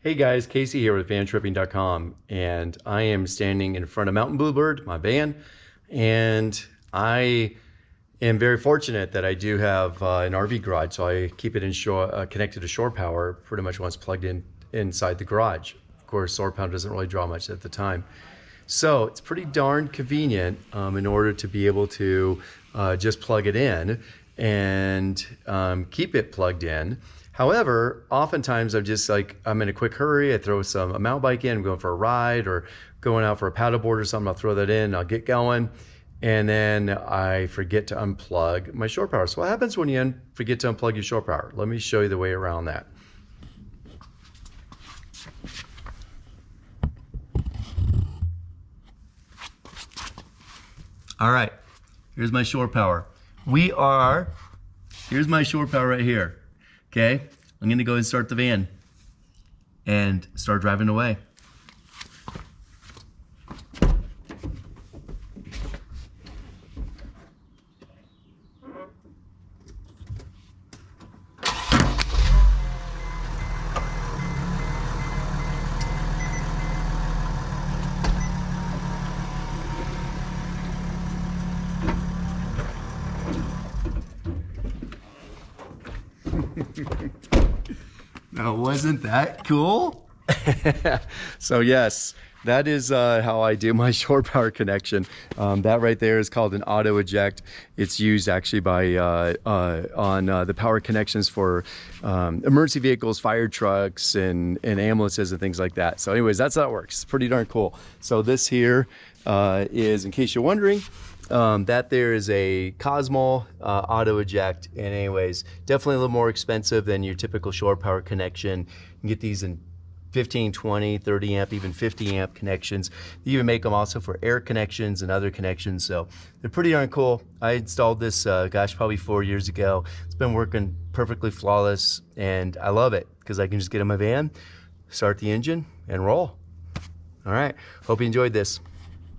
Hey guys, Casey here with VanTripping.com, and I am standing in front of Mountain Bluebird, my van, and I am very fortunate that I do have an RV garage, so I keep it connected to shore power pretty much once plugged in inside the garage. Of course, solar power doesn't really draw much at the time. So it's pretty darn convenient in order to be able to just plug it in and keep it plugged in. However, oftentimes I'm in a quick hurry. I throw a mountain bike in, I'm going for a ride or going out for a paddleboard or something. I'll throw that in, I'll get going, and then I forget to unplug my shore power. So what happens when you forget to unplug your shore power? Let me show you the way around that. All right, here's my shore power. Here's my shore power right here. Okay, I'm gonna go and start the van and start driving away. Now, wasn't that cool? So yes, that is how I do my shore power connection. That right there is called an auto-eject. It's used actually by on the power connections for emergency vehicles, fire trucks, and ambulances and things like that. So anyways, that's how it works. It's pretty darn cool. So this here is, in case you're wondering, that there is a Kussmaul auto-eject, and anyways, definitely a little more expensive than your typical shore power connection. You can get these in 15, 20, 30 amp, even 50 amp connections. They even make them also for air connections and other connections, so they're pretty darn cool. I installed this, gosh, probably 4 years ago. It's been working perfectly flawless, and I love it because I can just get in my van, start the engine, and roll. All right, hope you enjoyed this.